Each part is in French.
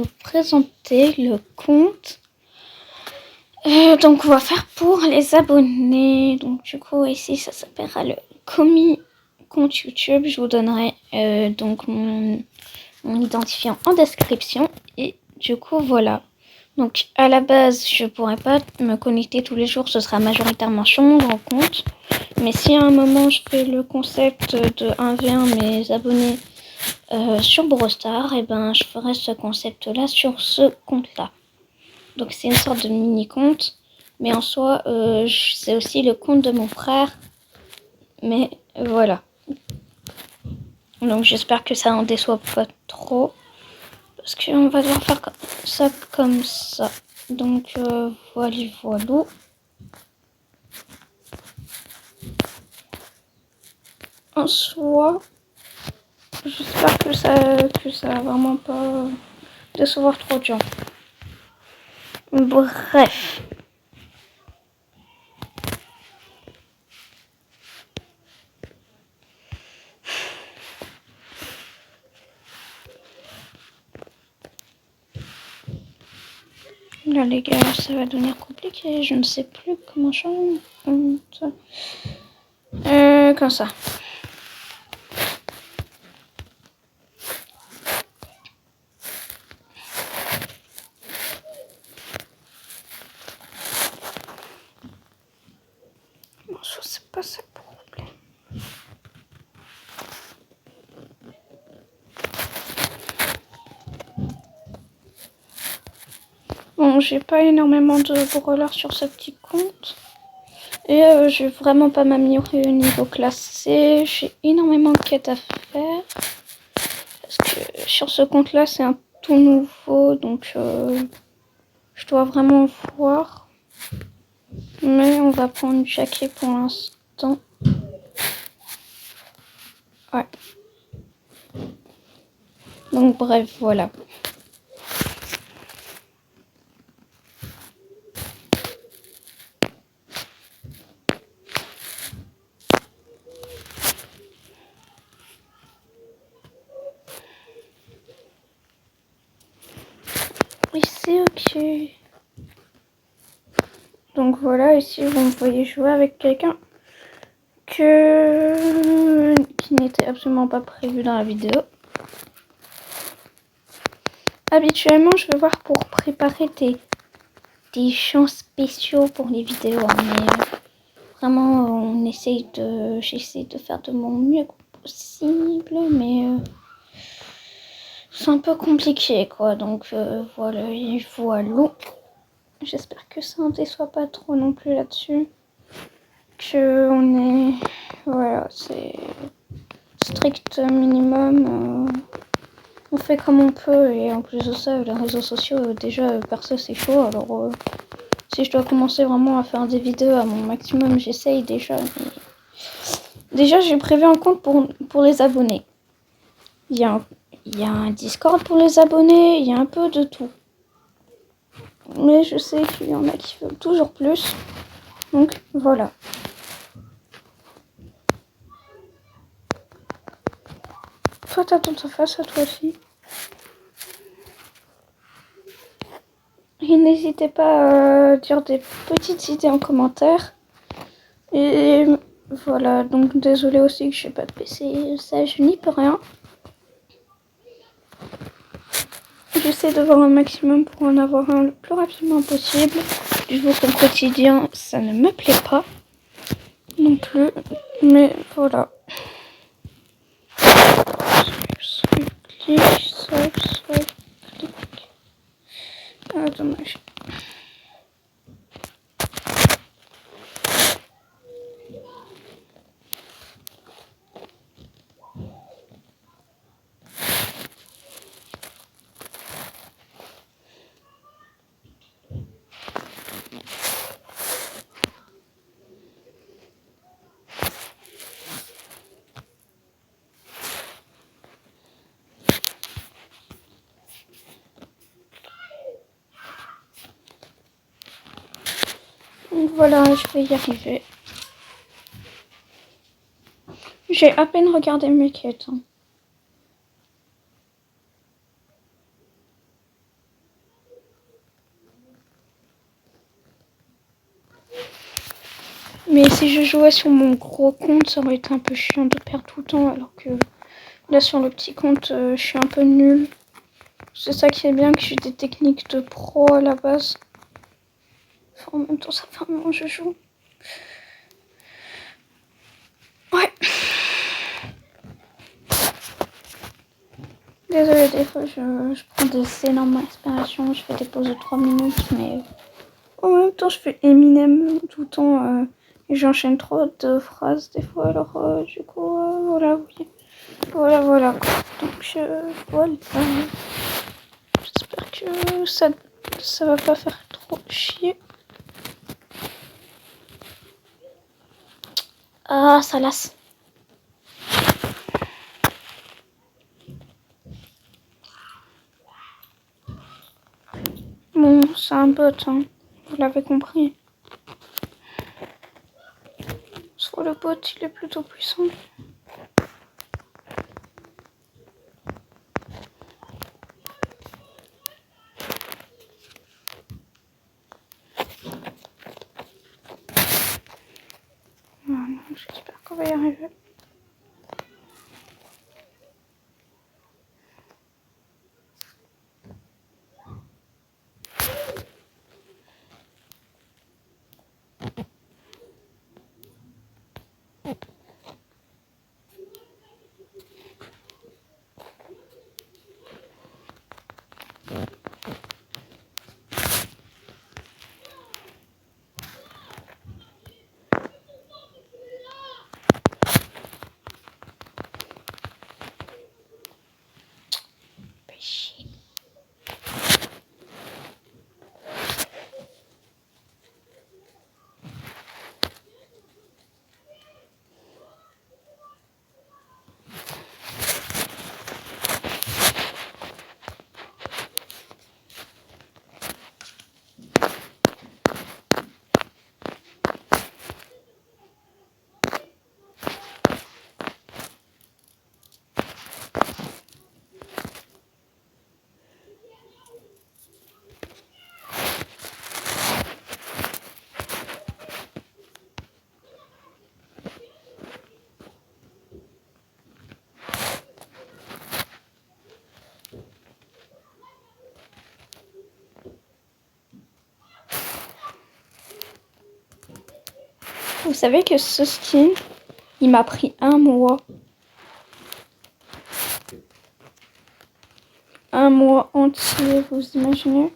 vous présenter le compte. Donc on va faire pour les abonnés. Donc du coup ici ça s'appellera le Comi compte YouTube. Je vous donnerai donc mon identifiant en description. Et du coup voilà. Donc à la base je pourrais pas me connecter tous les jours. Ce sera majoritairement sur mon grand compte. Mais si à un moment je fais le concept de 1v1 mes abonnés sur Brawl Stars, et ben je ferai ce concept là sur ce compte là. Donc c'est une sorte de mini compte, mais en soi c'est aussi le compte de mon frère, mais voilà. Donc j'espère que ça en déçoit pas trop, parce qu'on va devoir faire ça comme ça. Donc voilà. En soi, j'espère que ça va vraiment pas décevoir trop de gens. Bref. Là les gars, ça va devenir compliqué, je ne sais plus comment changer. Comme ça. C'est pas ça le problème. Bon, j'ai pas énormément de brawlers sur ce petit compte. Et j'ai vraiment pas m'améliorer au niveau classé. J'ai énormément de quêtes à faire. Parce que sur ce compte là, c'est un tout nouveau. Donc je dois vraiment voir. Mais on va prendre Jackie pour l'instant. Ouais. Donc bref, voilà. Oui, c'est ok. Donc voilà, ici vous me voyez jouer avec quelqu'un qui n'était absolument pas prévu dans la vidéo. Habituellement, je vais voir pour préparer des champs spéciaux pour les vidéos, mais vraiment, j'essaie de faire de mon mieux possible, mais c'est un peu compliqué, quoi. Donc voilà, et voilà. J'espère que ça ne déçoit pas trop non plus là-dessus. Que on est, voilà, c'est strict minimum. On fait comme on peut, et en plus de ça, les réseaux sociaux, déjà, perso c'est chaud, alors si je dois commencer vraiment à faire des vidéos à mon maximum, j'essaye déjà. Mais déjà, j'ai prévu un compte pour les abonnés. Il y a un Discord pour les abonnés, il y a un peu de tout. Mais je sais qu'il y en a qui veulent toujours plus. Donc, voilà. Faites attention face à toi aussi. Et n'hésitez pas à dire des petites idées en commentaire. Et voilà, donc désolé aussi que je n'ai pas de PC, ça je n'y peux rien. J'essaie de voir un maximum pour en avoir un le plus rapidement possible. Du jour au quotidien, ça ne me plaît pas non plus, mais voilà. Ah, dommage. Donc voilà, je vais y arriver. J'ai à peine regardé mes quêtes. Mais si je jouais sur mon gros compte, ça aurait été un peu chiant de perdre tout le temps, alors que là sur le petit compte, je suis un peu nulle. C'est ça qui est bien, que j'ai des techniques de pro à la base. Enfin, en même temps, ça fait un moment que je joue. Ouais. Désolée, des fois je prends des énormes inspirations, je fais des pauses de 3 minutes, mais en même temps je fais Eminem tout le temps et j'enchaîne trop de phrases des fois, alors du coup voilà, oui. Voilà quoi. Donc voilà. J'espère que ça va pas faire trop chier. Ah, ça lasse. Bon, c'est un bot, hein. Vous l'avez compris. Soit le bot, il est plutôt puissant. Voilà, j'espère qu'on va y arriver. Vous savez que ce skin, il m'a pris un mois. Un mois entier, vous imaginez?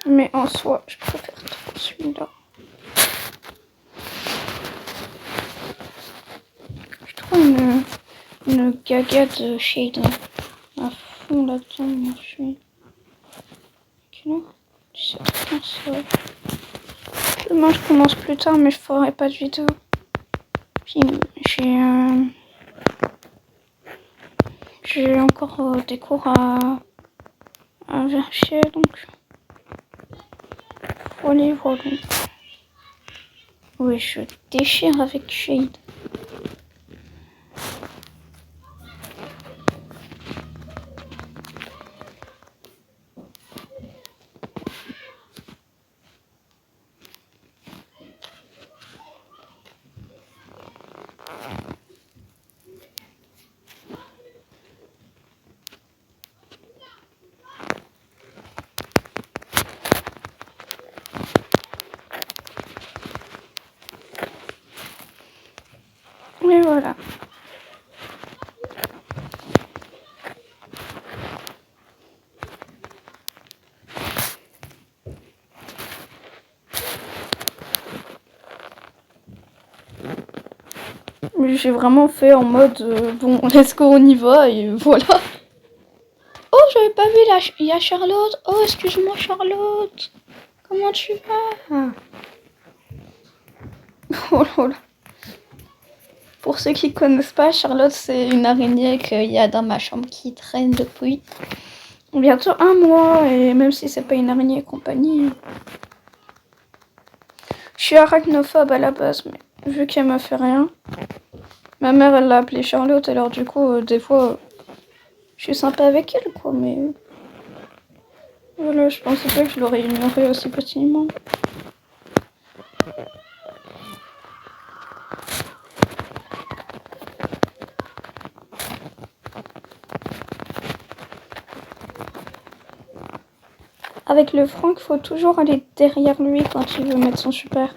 Mais en soi, je préfère trop celui-là. Je trouve une gaga de shade à fond là-dedans. Moi, je suis... Demain, je commence plus tard, mais je ferai pas de vidéo. Puis, j'ai encore des cours à vérifier, donc... Voilà. Oui, je déchire avec shade. Et voilà. Mais j'ai vraiment fait en mode bon, let's go, on y va, et voilà. Oh, j'avais pas vu, il y a Charlotte. Oh, excuse-moi, Charlotte. Comment tu vas? Oh là là. Pour ceux qui connaissent pas, Charlotte, c'est une araignée qu'il y a dans ma chambre qui traîne depuis bientôt un mois. Et même si c'est pas une araignée et compagnie, je suis arachnophobe à la base, mais vu qu'elle m'a fait rien, ma mère, elle l'a appelée Charlotte. Alors du coup, des fois, je suis sympa avec elle, quoi, mais voilà, je pensais pas que je l'aurais ignoré aussi facilement. Avec le Franck, faut toujours aller derrière lui quand il veut mettre son super.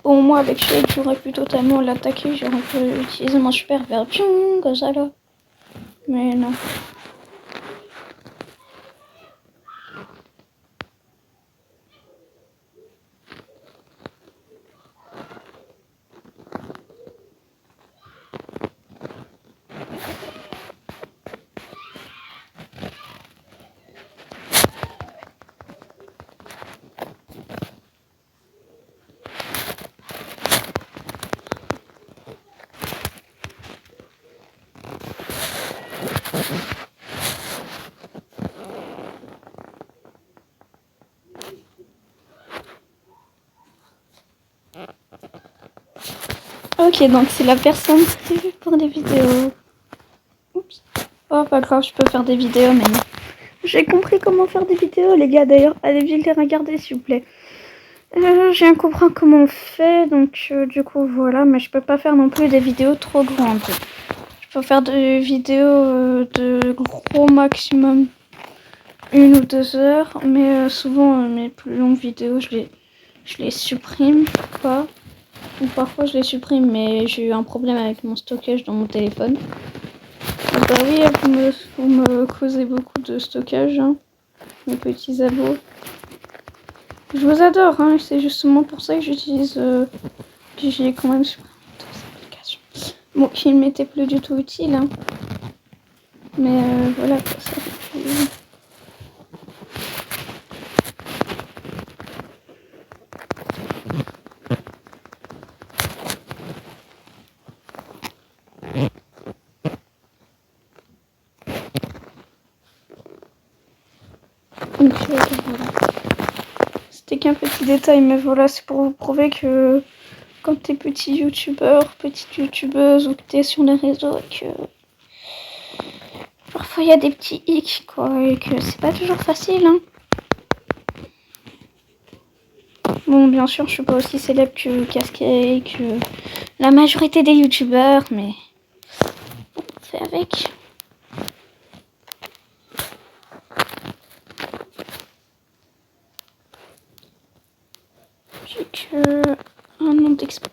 Bon, moi, avec Shade, j'aurais pu totalement l'attaquer. J'aurais pu utiliser mon super vers pion, comme ça, là. Mais non. Ok, donc c'est la personne prévue pour des vidéos. Oups. Oh, pas grave, je peux faire des vidéos maintenant. J'ai compris comment faire des vidéos, les gars, d'ailleurs. Allez vite les regarder, s'il vous plaît. Je viens de comprendre comment on fait, donc du coup, voilà. Mais je peux pas faire non plus des vidéos trop grandes. Je peux faire des vidéos de gros maximum 1 ou 2 heures. Mais souvent, mes plus longues vidéos, je les supprime pas. Ou parfois je les supprime, mais j'ai eu un problème avec mon stockage dans mon téléphone. Ah bah oui, vous me causez beaucoup de stockage, hein, mes petits abos. Je vous adore, hein, c'est justement pour ça que j'utilise... que j'ai quand même supprimé toutes ces applications. Bon, qui ne m'étaient plus du tout utiles, hein. Mais voilà, pour ça. Donc voilà. C'était qu'un petit détail, mais voilà, c'est pour vous prouver que quand t'es petit youtubeur, petite youtubeuse, ou que t'es sur les réseaux et que parfois il y a des petits hicks, quoi, et que c'est pas toujours facile, hein. Bon, bien sûr, je suis pas aussi célèbre que Cascade, que la majorité des youtubeurs, mais on fait avec. J'ai que un an d'expérience.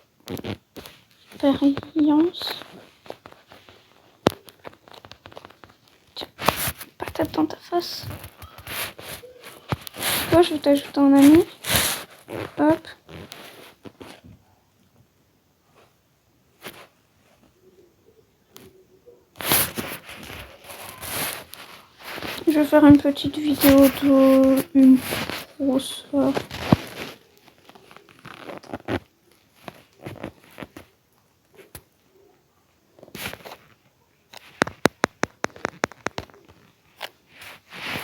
Tiens, patate dans ta face. Toi, je vais t'ajouter en ami. Hop. Je vais faire une petite vidéo d'une grosse heure.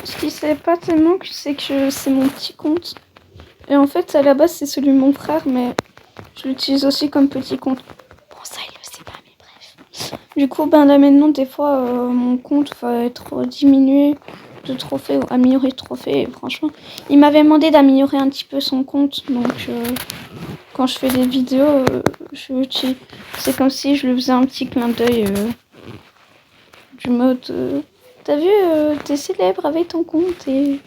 Ce qui savait pas tellement, c'est que c'est mon petit compte. Et en fait, à la base, c'est celui de mon frère, mais je l'utilise aussi comme petit compte. Bon, ça, il le sait pas, mais bref. Du coup, ben là maintenant, des fois, mon compte va être diminué de trophées ou amélioré de trophées. Et franchement, il m'avait demandé d'améliorer un petit peu son compte. Donc, quand je fais des vidéos, c'est comme si je lui faisais un petit clin d'œil du mode... T'as vu, t'es célèbre avec ton compte et...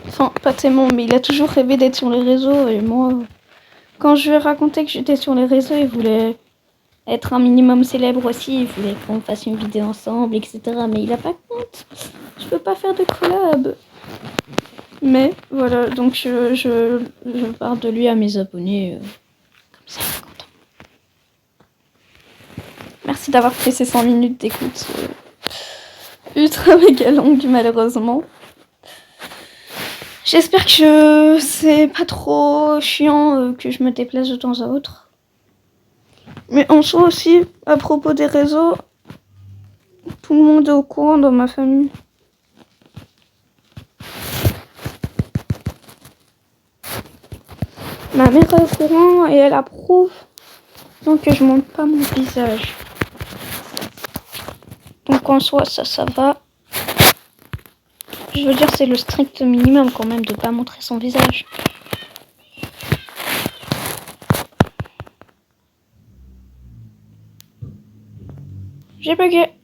Enfin, pas tellement, mais il a toujours rêvé d'être sur les réseaux. Et moi, quand je lui ai raconté que j'étais sur les réseaux, il voulait être un minimum célèbre aussi. Il voulait qu'on fasse une vidéo ensemble, etc. Mais il a pas de compte. Je peux pas faire de collab. Mais voilà, donc je parle de lui à mes abonnés. Comme ça, il est content. Merci d'avoir pris ces 100 minutes d'écoute. Ultra méga longue, malheureusement. J'espère que c'est pas trop chiant que je me déplace de temps à autre. Mais en soi aussi, à propos des réseaux, tout le monde est au courant dans ma famille. Ma mère est au courant et elle approuve. Donc je montre pas mon visage. Donc en soi, ça va. Je veux dire, c'est le strict minimum quand même de pas montrer son visage. J'ai bugué.